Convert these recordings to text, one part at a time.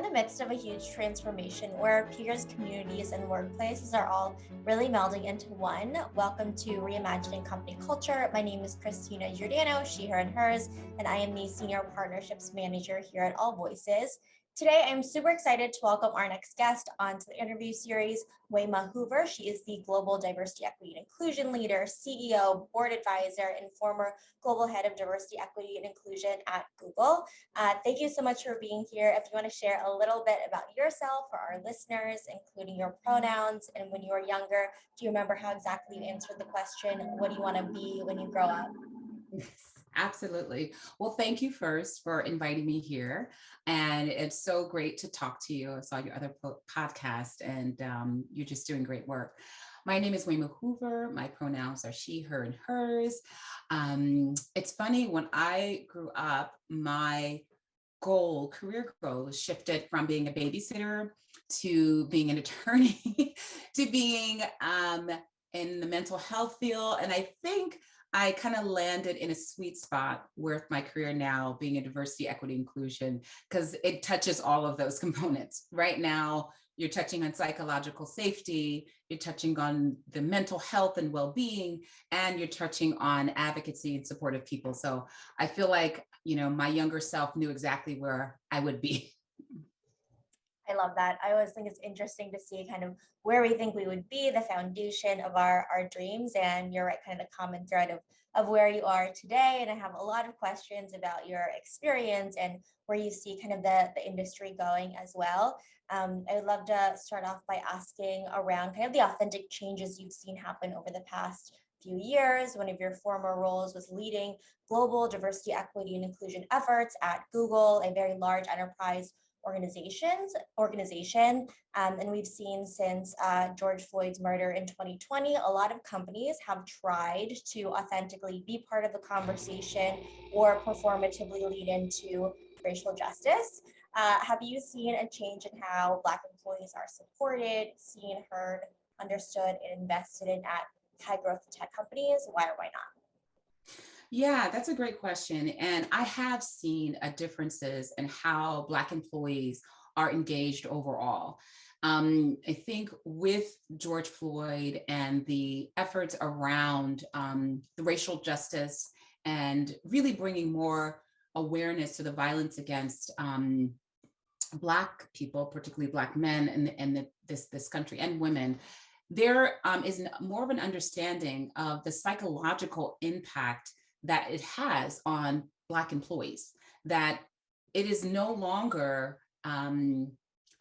the midst of a huge transformation where peers, communities, and workplaces are all really melding into one. Welcome to Reimagining Company Culture. My name is Christina Giordano, she, her, and hers, and I am the Senior Partnerships Manager here at AllVoices. Today, I'm super excited to welcome our next guest onto the interview series, Wema Hoover. She is the Global Diversity, Equity, and Inclusion Leader, CEO, Board Advisor, and former Global Head of Diversity, Equity, and Inclusion at Google. Thank you so much for being here. If you want to share a little bit about yourself for our listeners, including your pronouns, and when you were younger, do you remember how exactly you answered the question, what do you want to be when you grow up? Yes, absolutely. Well, thank you first for inviting me here. And it's so great to talk to you. I saw your other podcast and you're just doing great work. My name is Wema Hoover. My pronouns are she, her, and hers. It's funny, when I grew up, my career goal shifted from being a babysitter to being an attorney to being in the mental health field. And I think I kind of landed in a sweet spot with my career now, being in diversity, equity, inclusion, because it touches all of those components. Right now, you're touching on psychological safety, you're touching on the mental health and well-being, and you're touching on advocacy and support of people. So I feel like, my younger self knew exactly where I would be. I love that. I always think it's interesting to see kind of where we think we would be, the foundation of our dreams. And you're right, kind of the common thread of where you are today. And I have a lot of questions about your experience and where you see kind of the industry going as well. I would love to start off by asking around kind of the authentic changes you've seen happen over the past few years. One of your former roles was leading global diversity, equity, and inclusion efforts at Google, a very large enterprise organization. And we've seen since George Floyd's murder in 2020, a lot of companies have tried to authentically be part of the conversation or performatively lead into racial justice. Have you seen a change in how Black employees are supported, seen, heard, understood, and invested in at high growth tech companies? Why or why not? Yeah, that's a great question. And I have seen differences in how Black employees are engaged overall. I think with George Floyd and the efforts around the racial justice and really bringing more awareness to the violence against Black people, particularly Black men in this country and women, there is more of an understanding of the psychological impact that it has on Black employees, that it is no longer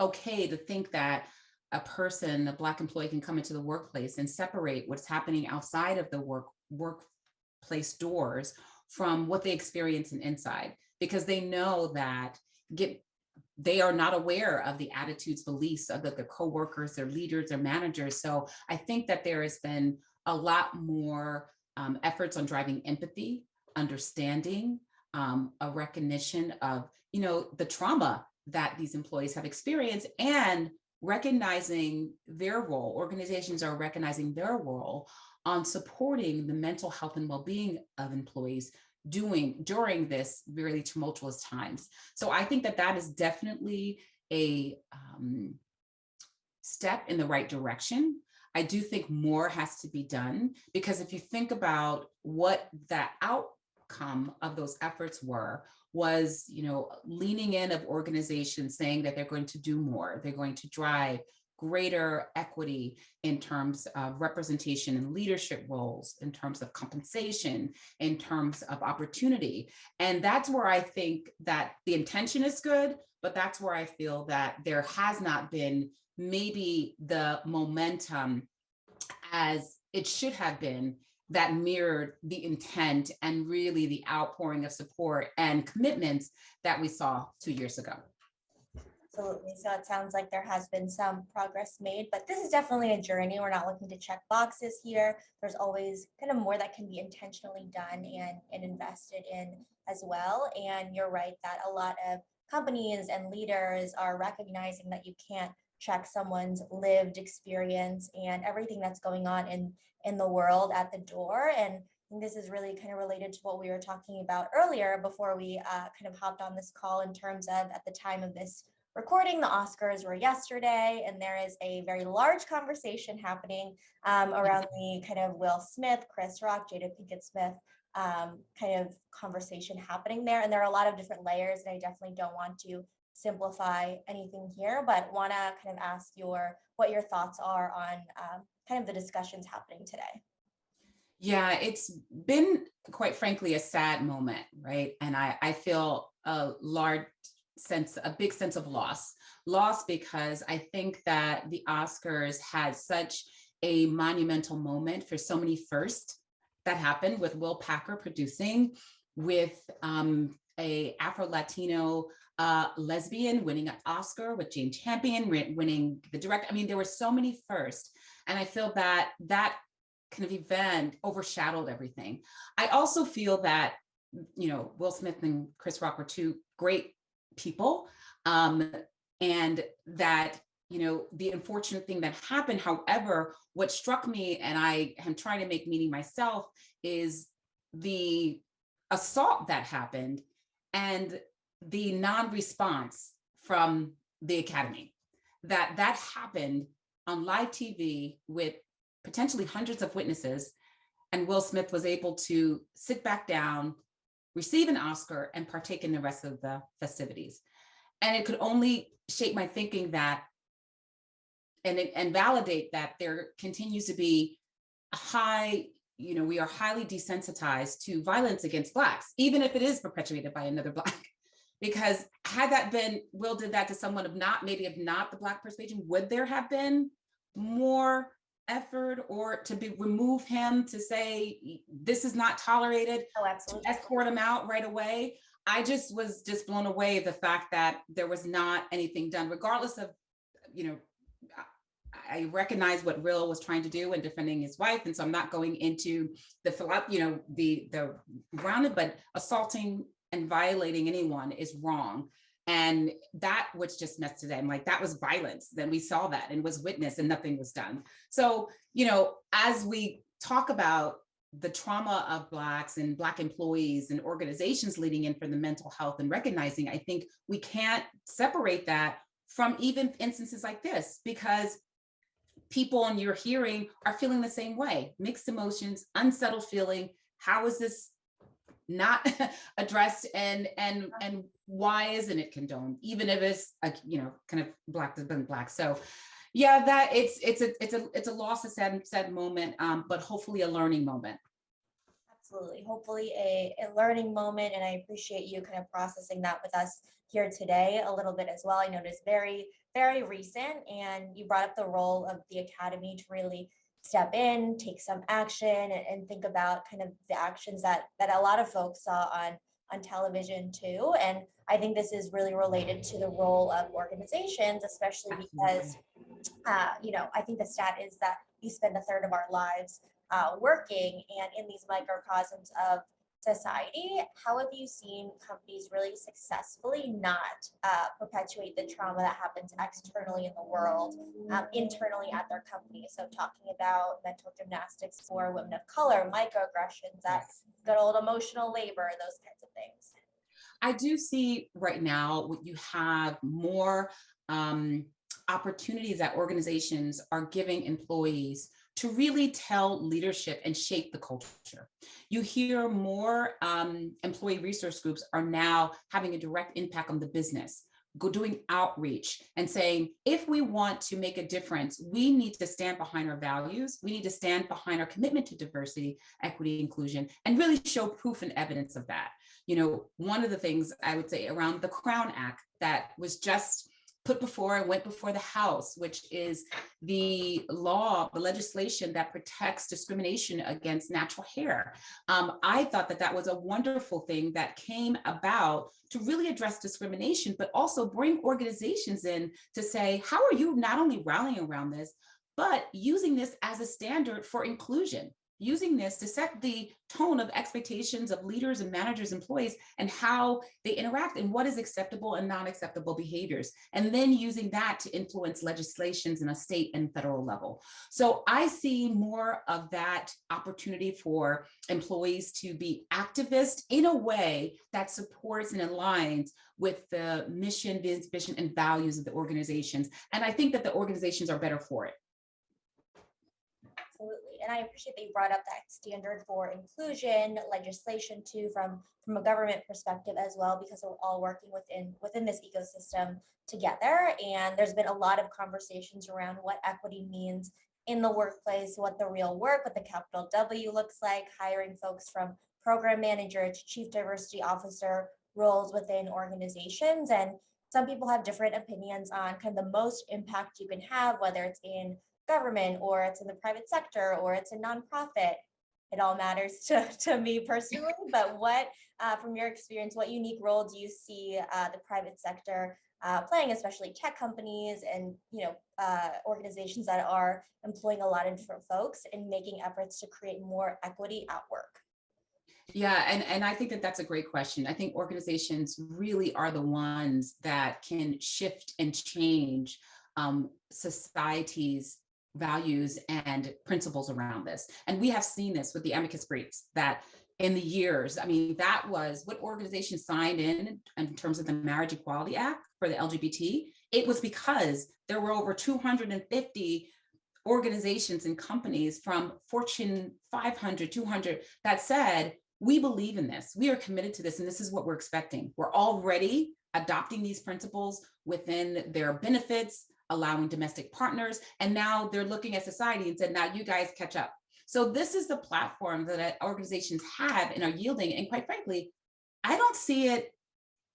okay to think that a Black employee can come into the workplace and separate what's happening outside of the workplace doors from what they experience inside, because they know that they are not aware of the attitudes, beliefs of the coworkers, their leaders, their managers. So I think that there has been a lot more efforts on driving empathy, understanding, a recognition of, the trauma that these employees have experienced, and recognizing their role. Organizations are recognizing their role on supporting the mental health and well-being of employees during this really tumultuous times. So I think that is definitely a step in the right direction. I do think more has to be done, because if you think about what that outcome of those efforts was, leaning in of organizations saying that they're going to do more, they're going to drive greater equity in terms of representation and leadership roles, in terms of compensation, in terms of opportunity. And that's where I think that the intention is good, but that's where I feel that there has not been maybe the momentum as it should have been that mirrored the intent and really the outpouring of support and commitments that we saw 2 years ago. Absolutely. So it sounds like there has been some progress made, but this is definitely a journey. We're not looking to check boxes here. There's always kind of more that can be intentionally done and invested in as well. And you're right that a lot of companies and leaders are recognizing that you can't check someone's lived experience and everything that's going on in the world at the door. And I think this is really kind of related to what we were talking about earlier before we kind of hopped on this call, in terms of at the time of this recording, the Oscars were yesterday, and there is a very large conversation happening around the kind of Will Smith, Chris Rock, Jada Pinkett Smith kind of conversation happening there. And there are a lot of different layers, and I definitely don't want to simplify anything here, but want to kind of ask what your thoughts are on kind of the discussions happening today. Yeah, it's been, quite frankly, a sad moment, right? And I feel a big sense of loss because I think that the Oscars had such a monumental moment for so many firsts that happened, with Will Packer producing, with a Afro-Latino lesbian winning an Oscar, with Jane Campion winning the director. I mean, there were so many firsts. And I feel that kind of event overshadowed everything. I also feel that, Will Smith and Chris Rock were two great people. And that, the unfortunate thing that happened, however, what struck me, and I am trying to make meaning myself, is the assault that happened and the non-response from the Academy. That happened on live TV with potentially hundreds of witnesses, and Will Smith was able to sit back down, receive an Oscar, and partake in the rest of the festivities. And it could only shape my thinking that, and validate that there continues to be a high, we are highly desensitized to violence against Blacks, even if it is perpetuated by another Black. Because had that been, Will did that to someone of not the Black persuasion, would there have been more effort or to remove him, to say this is not tolerated, to escort him out right away? I was blown away the fact that there was not anything done, regardless of, I recognize what Will was trying to do in defending his wife, and so I'm not going into the grounded, but assaulting and violating anyone is wrong. And that was just messed today. I'm like, that was violence. Then we saw that and was witnessed, and nothing was done. So, as we talk about the trauma of Blacks and Black employees and organizations leading in for the mental health and recognizing, I think we can't separate that from even instances like this, because people in your hearing are feeling the same way, mixed emotions, unsettled feeling. How is this not addressed, and why isn't it condoned, even if it's kind of Black has been Black? So yeah, that it's a loss, a sad moment, but hopefully a learning moment. Absolutely, hopefully a learning moment, and I appreciate you kind of processing that with us here today a little bit as well. I know it is very, very recent, and you brought up the role of the Academy to really step in, take some action, and think about kind of the actions that a lot of folks saw on television too. And I think this is really related to the role of organizations, especially because, I think the stat is that we spend a third of our lives working and in these microcosms of society. How have you seen companies really successfully not perpetuate the trauma that happens externally in the world, internally at their company? So talking about mental gymnastics for women of color, microaggressions, that good old emotional labor, those kinds of things. I do see right now you have more opportunities that organizations are giving employees to really tell leadership and shape the culture. You hear more employee resource groups are now having a direct impact on the business, doing outreach and saying, if we want to make a difference, we need to stand behind our values. We need to stand behind our commitment to diversity, equity, inclusion, and really show proof and evidence of that. One of the things I would say around the Crown Act that was just went before the House, which is the legislation that protects discrimination against natural hair. I thought that was a wonderful thing that came about to really address discrimination, but also bring organizations in to say, how are you not only rallying around this, but using this as a standard for inclusion? using this to set the tone of expectations of leaders and managers, employees, and how they interact and what is acceptable and non-acceptable behaviors. And then using that to influence legislations in a state and federal level. So I see more of that opportunity for employees to be activists in a way that supports and aligns with the mission, vision, and values of the organizations. And I think that the organizations are better for it. Absolutely. And I appreciate that you brought up that standard for inclusion legislation too, from a government perspective as well, because we're all working within this ecosystem together. And there's been a lot of conversations around what equity means in the workplace, what the real work, what the capital W looks like, hiring folks from program manager to chief diversity officer roles within organizations. And some people have different opinions on kind of the most impact you can have, whether it's in government or it's in the private sector or it's a nonprofit. It all matters to me personally, but what, from your experience, what unique role do you see the private sector playing, especially tech companies and organizations that are employing a lot of different folks and making efforts to create more equity at work? Yeah, and I think that that's a great question. I think organizations really are the ones that can shift and change society's values and principles around this. And we have seen this with the amicus briefs that in the years, I mean, that was what organizations signed in terms of the Marriage Equality Act for the LGBT. It was because there were over 250 organizations and companies from Fortune 500, 200 that said, we believe in this, we are committed to this, and this is what we're expecting. We're already adopting these principles within their benefits, allowing domestic partners, and now they're looking at society and said, now you guys catch up. So this is the platform that organizations have and are yielding, and quite frankly, I don't see it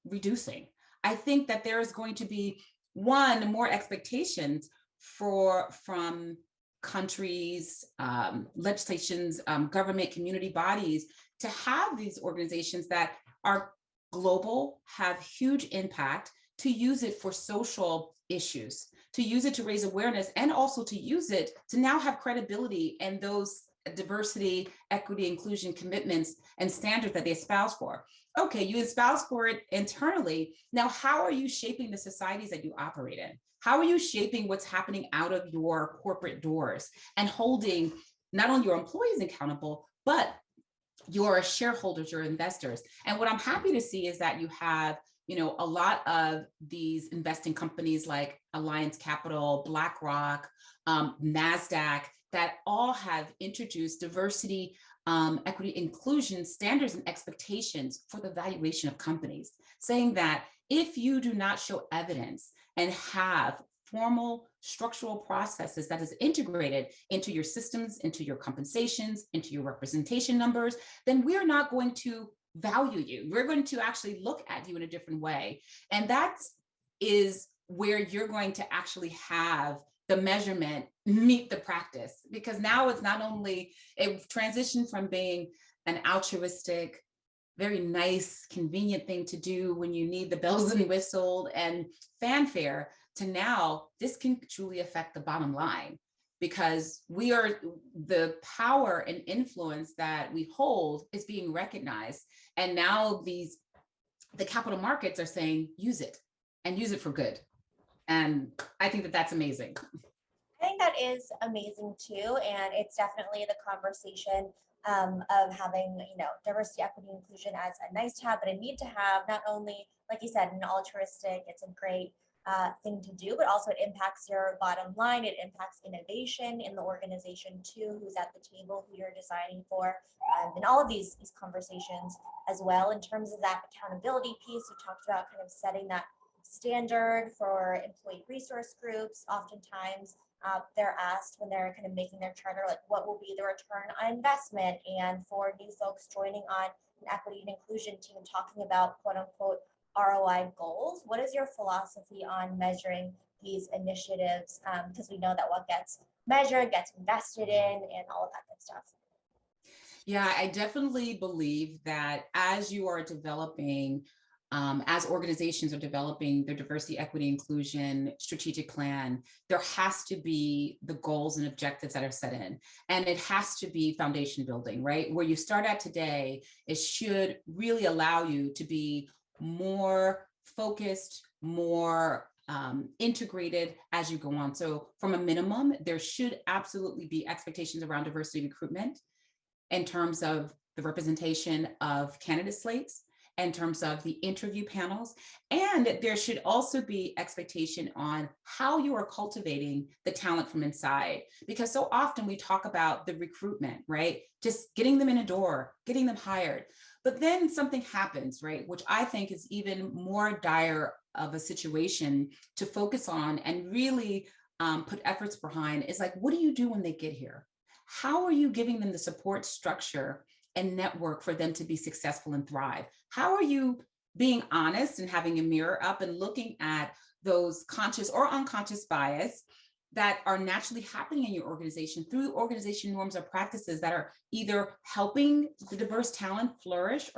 reducing. I think that there is going to be more expectations from countries, legislations, government, community bodies to have these organizations that are global, have huge impact, to use it for social issues, to use it to raise awareness, and also to use it to now have credibility and those diversity, equity, inclusion commitments and standards that they espouse for. Okay, you espouse for it internally. Now, how are you shaping the societies that you operate in? How are you shaping what's happening out of your corporate doors and holding not only your employees accountable, but your shareholders, your investors? And what I'm happy to see is that you have, a lot of these investing companies like Alliance Capital, BlackRock, NASDAQ, that all have introduced diversity, equity, inclusion standards and expectations for the valuation of companies, saying that if you do not show evidence and have formal structural processes that is integrated into your systems, into your compensations, into your representation numbers, then we're not going to value you. We're going to actually look at you in a different way. And that is where you're going to actually have the measurement meet the practice, because now it's not only a transition from being an altruistic, very nice, convenient thing to do when you need the bells and whistles and fanfare, to now this can truly affect the bottom line, because the power and influence that we hold is being recognized. And now the capital markets are saying, use it and use it for good. And I think that that's amazing. I think that is amazing too. And it's definitely the conversation of having, diversity, equity, inclusion as a nice to have, but a need to have, not only, like you said, an altruistic, it's a great thing to do, but also it impacts your bottom line. It impacts innovation in the organization too, who's at the table, who you're designing for, and all of these conversations as well. In terms of that accountability piece, you talked about kind of setting that standard for employee resource groups. Oftentimes they're asked when they're kind of making their charter, like what will be the return on investment? And for new folks joining on an equity and inclusion team, talking about quote unquote ROI goals. What is your philosophy on measuring these initiatives? Because we know that what gets measured gets invested in and all of that good stuff. Yeah, I definitely believe that as you are developing as organizations are developing their diversity, equity, inclusion strategic plan, there has to be the goals and objectives that are set in. And it has to be foundation building, right? Where you start at today, it should really allow you to be more focused, more integrated as you go on. So from a minimum, there should absolutely be expectations around diversity recruitment in terms of the representation of candidate slates, in terms of the interview panels. And there should also be expectation on how you are cultivating the talent from inside. Because so often we talk about the recruitment, right? Just getting them in a door, getting them hired. But then something happens, right? Which I think is even more dire of a situation to focus on and really put efforts behind is like, what do you do when they get here? How are you giving them the support structure and network for them to be successful and thrive? How are you being honest and having a mirror up and looking at those conscious or unconscious bias that are naturally happening in your organization through organization norms or practices that are either helping the diverse talent flourish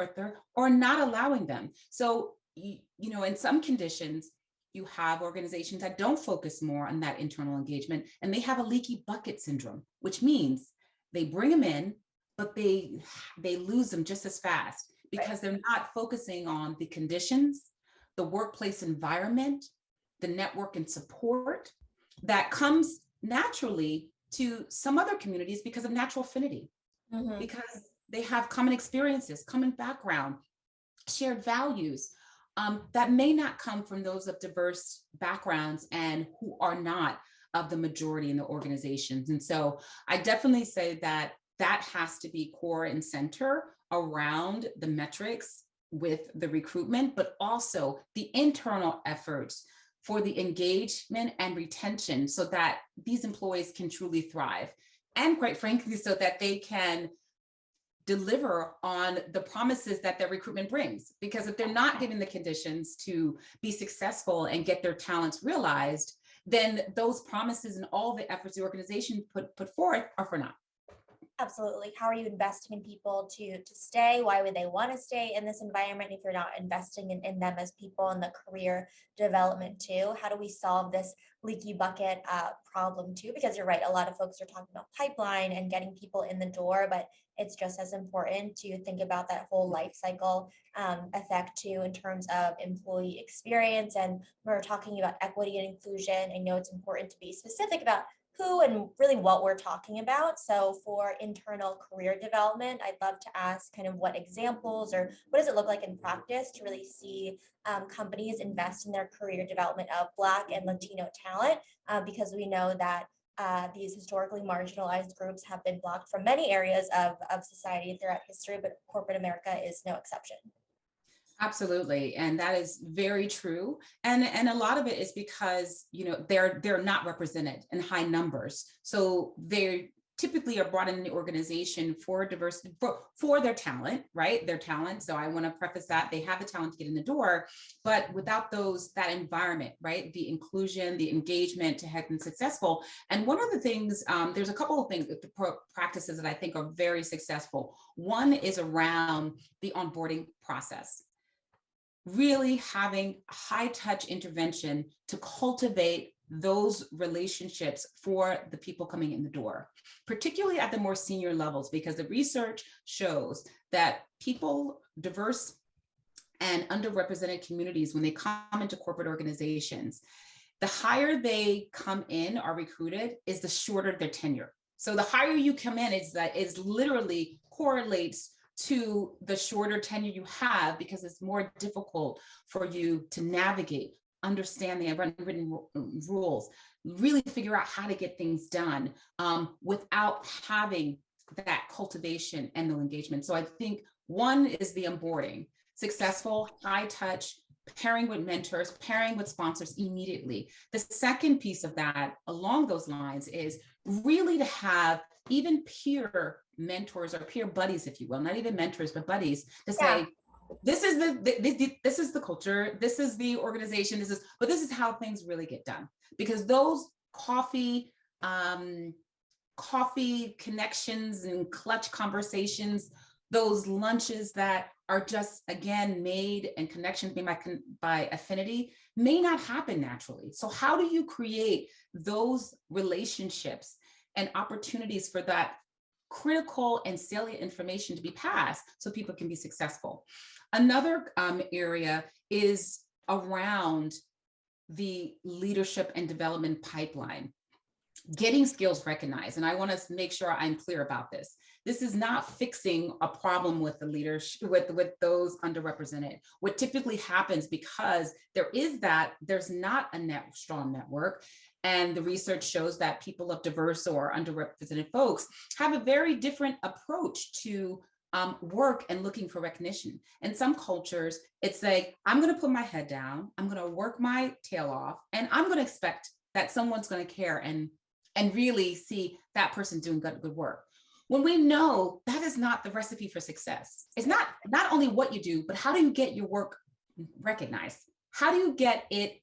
or not allowing them? So, in some conditions, you have organizations that don't focus more on that internal engagement, and they have a leaky bucket syndrome, which means they bring them in, but they lose them just as fast because they're not focusing on the conditions, the workplace environment, the network and support that comes naturally to some other communities because of natural affinity, because they have common experiences, common background, shared values that may not come from those of diverse backgrounds and who are not of the majority in the organizations. And so I definitely say that has to be core and center around the metrics with the recruitment, but also the internal efforts for the engagement and retention so that these employees can truly thrive. And quite frankly, so that they can deliver on the promises that their recruitment brings. Because if they're not given the conditions to be successful and get their talents realized, then those promises and all the efforts the organization put forth are for naught. Absolutely. How are you investing in people to stay? Why would they want to stay in this environment if you're not investing in them as people and the career development too? How do we solve this leaky bucket problem too? Because you're right, a lot of folks are talking about pipeline and getting people in the door, but it's just as important to think about that whole life cycle effect too in terms of employee experience. And we're talking about equity and inclusion. I know it's important to be specific about who and really what we're talking about. So for internal career development, I'd love to ask kind of what examples or what does it look like in practice to really see companies invest in their career development of Black and Latino talent, because we know that these historically marginalized groups have been blocked from many areas of society throughout history, but corporate America is no exception. Absolutely. And that is very true. And a lot of it is because, they're not represented in high numbers. So they typically are brought in the organization for diversity, for their talent, right? Their talent. So I want to preface that they have the talent to get in the door, but without that environment, right? The inclusion, the engagement to have them successful. And one of the things, there's a couple of things, practices that I think are very successful. One is around the onboarding process. Really having high touch intervention to cultivate those relationships for the people coming in the door, particularly at the more senior levels, because the research shows that people, diverse and underrepresented communities, when they come into corporate organizations, the higher they come in, are recruited, is the shorter their tenure. So the higher you come in is literally correlates to the shorter tenure you have, because it's more difficult for you to navigate, understand the unwritten rules, really figure out how to get things done without having that cultivation and the engagement. So I think one is the onboarding, successful, high touch, pairing with mentors, pairing with sponsors immediately. The second piece of that along those lines is really to have even peer mentors or peer buddies, if you will, not even mentors, but buddies, to say, this is the culture, this is the organization, this is how things really get done. Because those coffee connections and clutch conversations those lunches that are just, again, made and connections made by affinity may not happen naturally. So how do you create those relationships and opportunities for that critical and salient information to be passed so people can be successful? Another area is around the leadership and development pipeline, getting skills recognized. And I want to make sure I'm clear about this. This is not fixing a problem with the leadership, with those underrepresented. What typically happens, because there's not a strong network, and the research shows that people of diverse or underrepresented folks have a very different approach to work and looking for recognition. In some cultures, it's like, I'm going to put my head down, I'm going to work my tail off, and I'm going to expect that someone's going to care and really see that person doing good work. When we know that is not the recipe for success. It's not only what you do, but how do you get your work recognized? How do you get it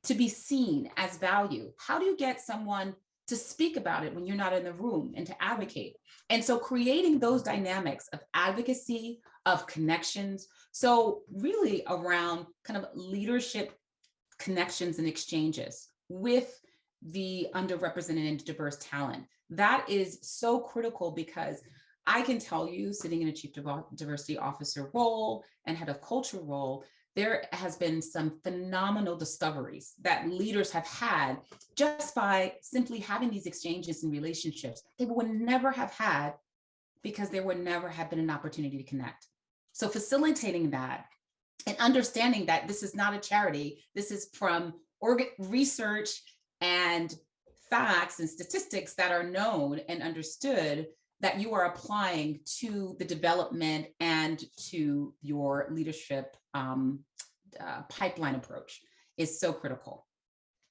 to be seen as value? How do you get someone to speak about it when you're not in the room and to advocate? And so creating those dynamics of advocacy, of connections. So really around kind of leadership connections and exchanges with the underrepresented and diverse talent. That is so critical, because I can tell you, sitting in a chief diversity officer role and head of culture role, there has been some phenomenal discoveries that leaders have had just by simply having these exchanges and relationships they would never have had, because there would never have been an opportunity to connect. So facilitating that and understanding that this is not a charity, this is from research and facts and statistics that are known and understood, that you are applying to the development and to your leadership pipeline approach is so critical.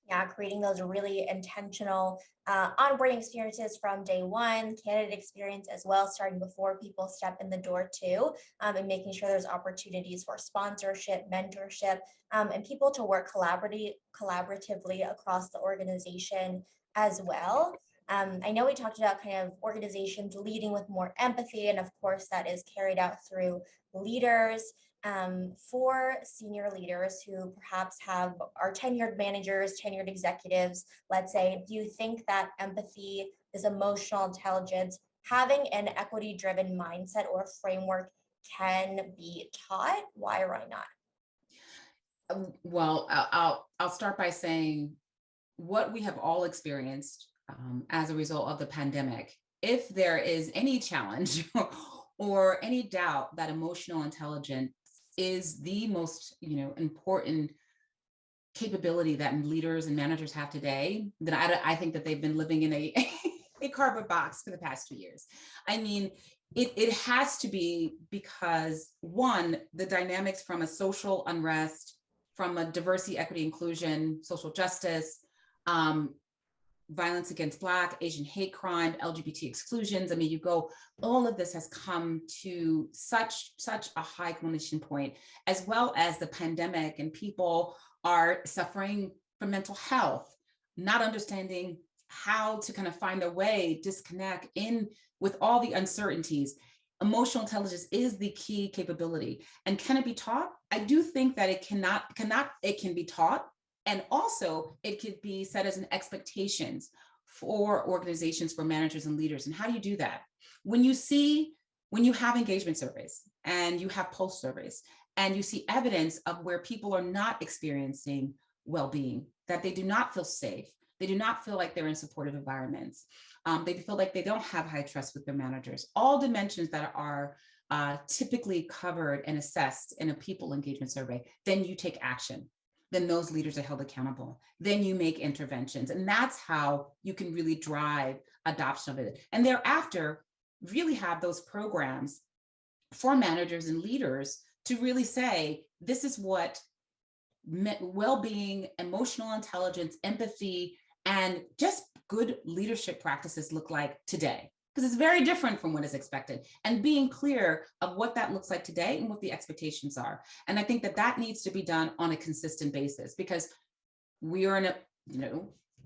Yeah, creating those really intentional onboarding experiences from day one, candidate experience as well, starting before people step in the door too, and making sure there's opportunities for sponsorship, mentorship, and people to work collaboratively across the organization as well. I know we talked about kind of organizations leading with more empathy, and of course that is carried out through leaders. For senior leaders who perhaps are tenured managers, tenured executives, let's say, do you think that empathy, this emotional intelligence, having an equity-driven mindset or framework can be taught? Why or why not? Well, I'll start by saying what we have all experienced as a result of the pandemic. If there is any challenge or any doubt that emotional intelligence is the most important capability that leaders and managers have today, then I think that they've been living in a cardboard box for the past 2 years. I mean, it has to be, because one, the dynamics from a social unrest, from a diversity, equity, inclusion, social justice, violence against Black, Asian hate crime, LGBT exclusions. I mean, all of this has come to such a high culmination point, as well as the pandemic, and people are suffering from mental health, not understanding how to kind of find a way, disconnect in with all the uncertainties. Emotional intelligence is the key capability. And can it be taught? I do think that it can be taught. And also it could be set as an expectations for organizations, for managers and leaders. And how do you do that? When you have engagement surveys and you have pulse surveys and you see evidence of where people are not experiencing well-being, that they do not feel safe, they do not feel like they're in supportive environments, they feel like they don't have high trust with their managers, all dimensions that are typically covered and assessed in a people engagement survey, then you take action. Then those leaders are held accountable. Then you make interventions. And that's how you can really drive adoption of it. And thereafter, really have those programs for managers and leaders to really say, this is what well-being, emotional intelligence, empathy, and just good leadership practices look like today. Because it's very different from what is expected, and being clear of what that looks like today and what the expectations are. And I think that needs to be done on a consistent basis, because we are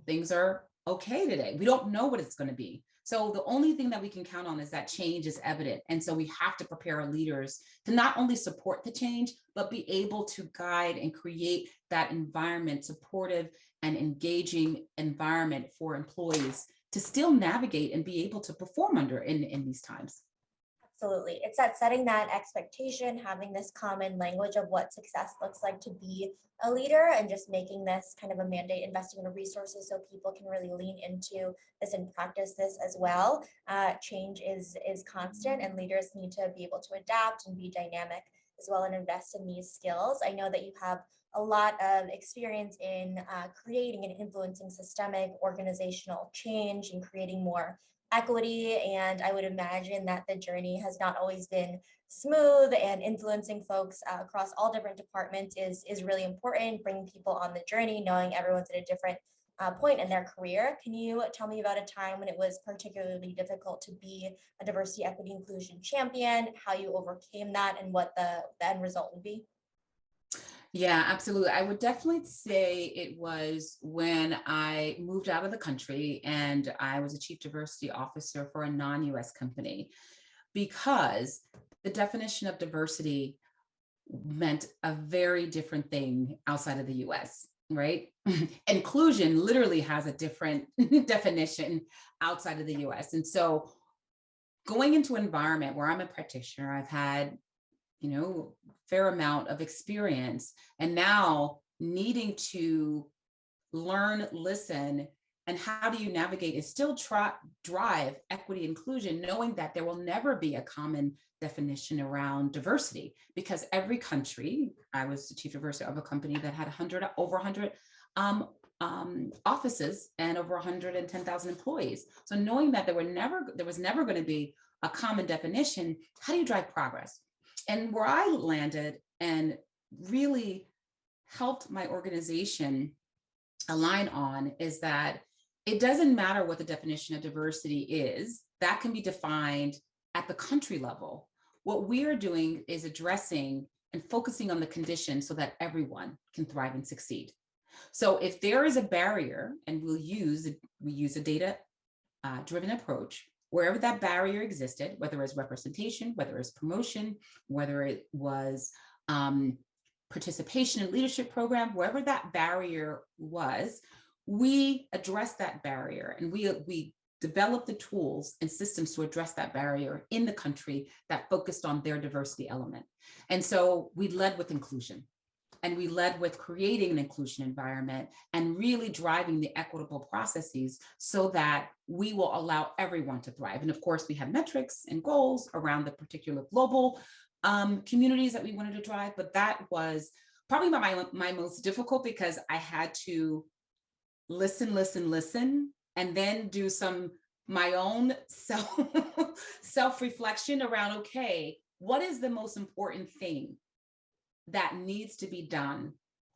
things are okay today. We don't know what it's going to be. So the only thing that we can count on is that change is evident. And so we have to prepare our leaders to not only support the change, but be able to guide and create that environment, supportive and engaging environment for employees to still navigate and be able to perform under in these times. Absolutely. It's that setting that expectation, having this common language of what success looks like to be a leader, and just making this kind of a mandate, investing in the resources so people can really lean into this and practice this as well. Change is constant, and leaders need to be able to adapt and be dynamic as well and invest in these skills. I know that you have a lot of experience in creating and influencing systemic organizational change and creating more equity. And I would imagine that the journey has not always been smooth, and influencing folks across all different departments is really important. Bringing people on the journey, knowing everyone's at a different point in their career. Can you tell me about a time when it was particularly difficult to be a diversity, equity, inclusion champion, how you overcame that, and what the end result would be? Yeah, absolutely. I would definitely say it was when I moved out of the country and I was a chief diversity officer for a non-US company, because the definition of diversity meant a very different thing outside of the US, right? Inclusion literally has a different definition outside of the US. And so going into an environment where I'm a practitioner, I've had, fair amount of experience, and now needing to learn, listen, and how do you navigate and still drive equity inclusion, knowing that there will never be a common definition around diversity, because every country, I was the chief diversity of a company that had over 100 offices and over 110,000 employees. So knowing that there was never going to be a common definition, how do you drive progress? And where I landed and really helped my organization align on is that it doesn't matter what the definition of diversity is, that can be defined at the country level. What we are doing is addressing and focusing on the conditions so that everyone can thrive and succeed. So if there is a barrier, and we use a data driven approach, wherever that barrier existed, whether it's representation, whether it's promotion, whether it was participation in leadership program, wherever that barrier was, we address that barrier, and we develop the tools and systems to address that barrier in the country that focused on their diversity element. And so we led with inclusion. And we led with creating an inclusion environment and really driving the equitable processes so that we will allow everyone to thrive. And of course, we have metrics and goals around the particular global communities that we wanted to drive. But that was probably my most difficult, because I had to listen, and then do my own self-reflection around, okay, what is the most important thing that needs to be done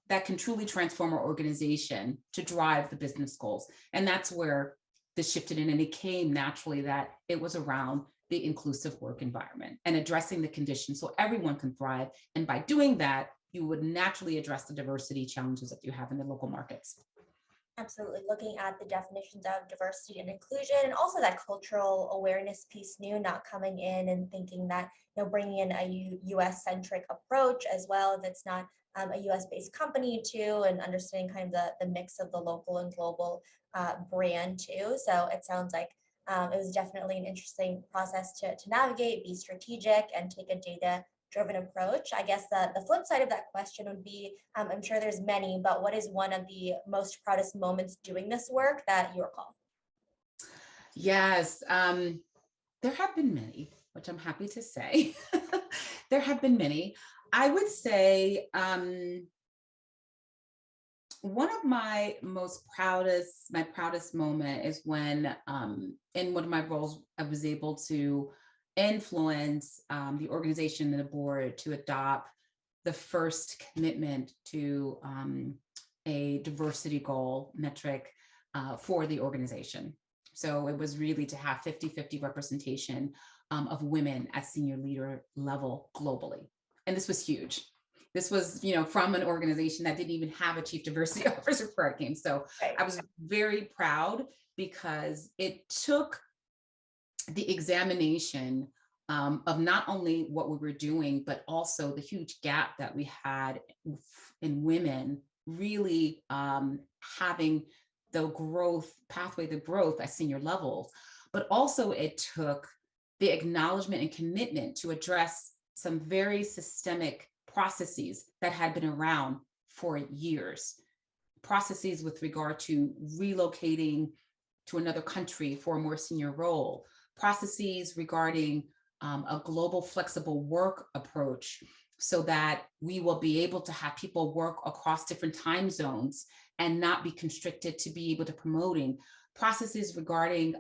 that can truly transform our organization to drive the business goals? And that's where this shifted in, and it came naturally that it was around the inclusive work environment and addressing the conditions so everyone can thrive. And by doing that, you would naturally address the diversity challenges that you have in the local markets. Absolutely. Looking at the definitions of diversity and inclusion, and also that cultural awareness piece, not coming in and thinking that, bringing in a US centric approach as well, if it's not a US based company too, and understanding kind of the mix of the local and global brand too. So it sounds like it was definitely an interesting process to navigate, be strategic, and take a data driven approach. I guess the flip side of that question would be, I'm sure there's many, but what is one of the most proudest moments doing this work that you recall? Yes, there have been many, which I'm happy to say. There have been many. I would say one of my proudest moment is when in one of my roles, I was able to influence the organization and the board to adopt the first commitment to a diversity goal metric for the organization. So it was really to have 50-50 representation of women at senior leader level globally. And this was huge. This was, from an organization that didn't even have a chief diversity officer before I came. So I was very proud, because it took the examination of not only what we were doing, but also the huge gap that we had in women really having the growth pathway, the growth at senior levels. But also it took the acknowledgement and commitment to address some very systemic processes that had been around for years. Processes with regard to relocating to another country for a more senior role, processes regarding a global flexible work approach so that we will be able to have people work across different time zones and not be constricted to be able to promoting processes regarding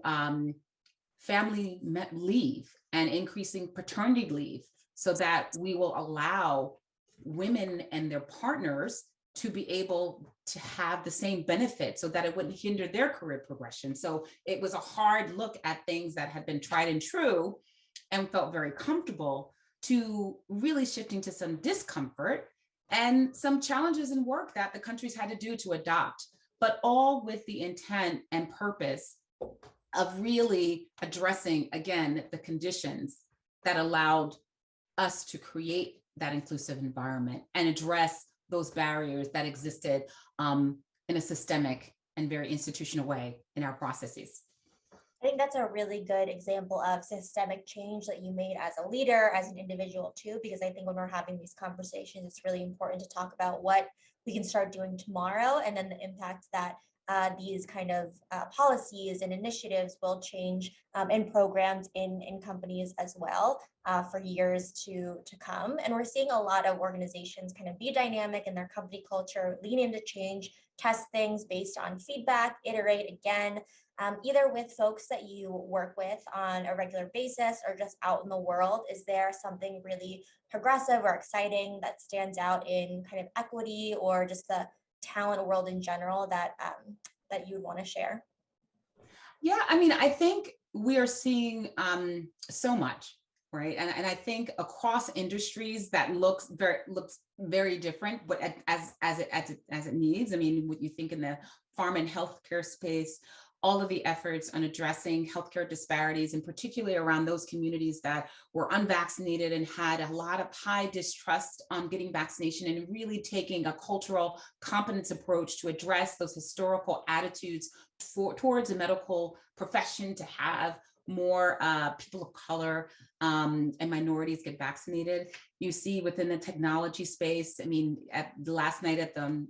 family leave and increasing paternity leave so that we will allow women and their partners to be able to have the same benefit so that it wouldn't hinder their career progression. So it was a hard look at things that had been tried and true and felt very comfortable to really shifting to some discomfort and some challenges in work that the countries had to do to adopt, but all with the intent and purpose of really addressing, again, the conditions that allowed us to create that inclusive environment and address those barriers that existed in a systemic and very institutional way in our processes. I think that's a really good example of systemic change that you made as a leader, as an individual too, because I think when we're having these conversations, it's really important to talk about what we can start doing tomorrow and then the impact that these kind of policies and initiatives will change in programs in companies as well for years to come. And we're seeing a lot of organizations kind of be dynamic in their company culture, lean into change, test things based on feedback, iterate again, either with folks that you work with on a regular basis or just out in the world. Is there something really progressive or exciting that stands out in kind of equity or just the talent world in general that that you would want to share? Yeah, I mean, I think we are seeing so much, right? And I think across industries that looks very different, but as it needs. I mean, what you think in the pharma and healthcare space, all of the efforts on addressing healthcare disparities, and particularly around those communities that were unvaccinated and had a lot of high distrust on getting vaccination, and really taking a cultural competence approach to address those historical attitudes towards the medical profession to have more people of color and minorities get vaccinated. You see within the technology space, I mean, at last night at the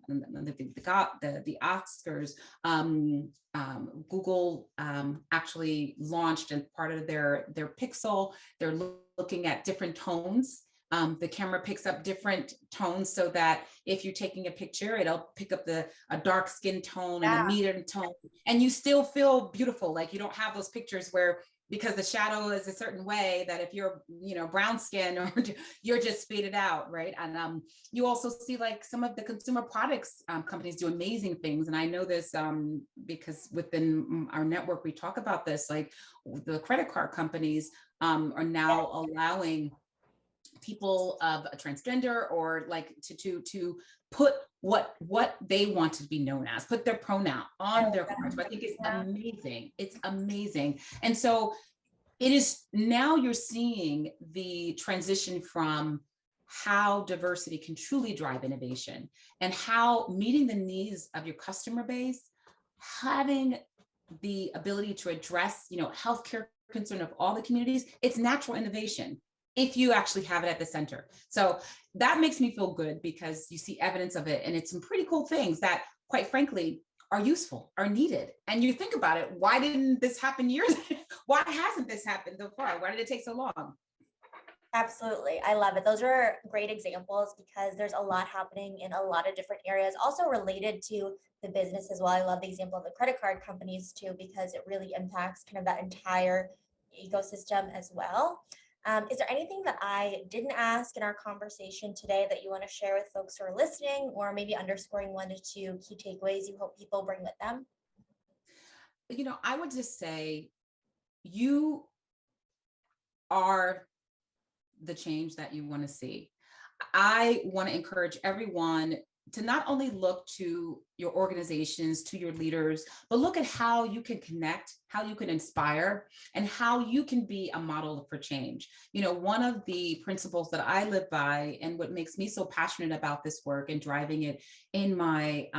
Oscars, Google actually launched, and part of their Pixel, they're looking at different tones. The camera picks up different tones so that if you're taking a picture, it'll pick up a dark skin tone and a medium tone, and you still feel beautiful. Like you don't have those pictures where, because the shadow is a certain way, that if you're, brown skin or you're just faded out, right? And you also see like some of the consumer products companies do amazing things. And I know this because within our network, we talk about this, like the credit card companies are now allowing people of a transgender or like to put what they want to be known as, put their pronoun on their cards. I think it's amazing. It's amazing. And so it is, now you're seeing the transition from how diversity can truly drive innovation and how meeting the needs of your customer base, having the ability to address, healthcare concern of all the communities, it's natural innovation if you actually have it at the center. So that makes me feel good because you see evidence of it, and it's some pretty cool things that, quite frankly, are useful, are needed. And you think about it, why didn't this happen years ago? Why hasn't this happened so far? Why did it take so long? Absolutely. I love it. Those are great examples because there's a lot happening in a lot of different areas, also related to the business as well. I love the example of the credit card companies too, because it really impacts kind of that entire ecosystem as well. Is there anything that I didn't ask in our conversation today that you want to share with folks who are listening, or maybe underscoring 1 to 2 key takeaways you hope people bring with them? I would just say you are the change that you want to see. I want to encourage everyone to not only look to your organizations, to your leaders, but look at how you can connect, how you can inspire, and how you can be a model for change. One of the principles that I live by, and what makes me so passionate about this work and driving it in my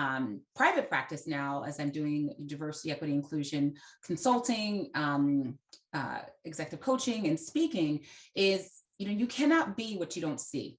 private practice now, as I'm doing diversity, equity, inclusion consulting, executive coaching, and speaking, is you cannot be what you don't see.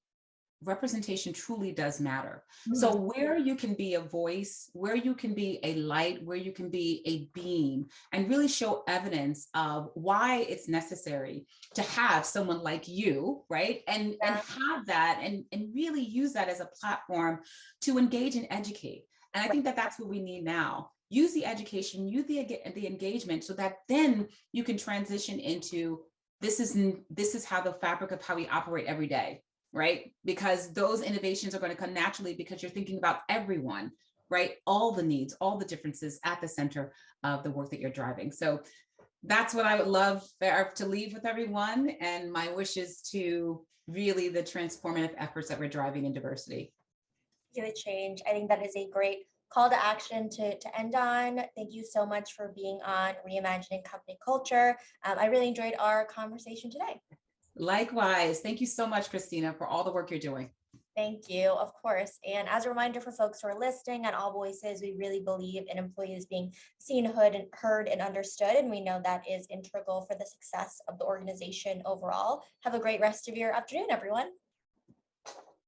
Representation truly does matter. So where you can be a voice, where you can be a light, where you can be a beam, and really show evidence of why it's necessary to have someone like you, right? And have that and really use that as a platform to engage and educate. And I think that that's what we need now. Use the education, use the engagement, so that then you can transition into this is how the fabric of how we operate every day. Right? Because those innovations are going to come naturally because you're thinking about everyone, right? All the needs, all the differences at the center of the work that you're driving. So that's what I would love to leave with everyone. And my wish is to really the transformative efforts that we're driving in diversity. Really change. I think that is a great call to action to end on. Thank you so much for being on Reimagining Company Culture. I really enjoyed our conversation today. Likewise. Thank you so much, Christina, for all the work you're doing. Thank you, of course. And as a reminder for folks who are listening on AllVoices, we really believe in employees being seen, heard, and understood. And we know that is integral for the success of the organization overall. Have a great rest of your afternoon, everyone.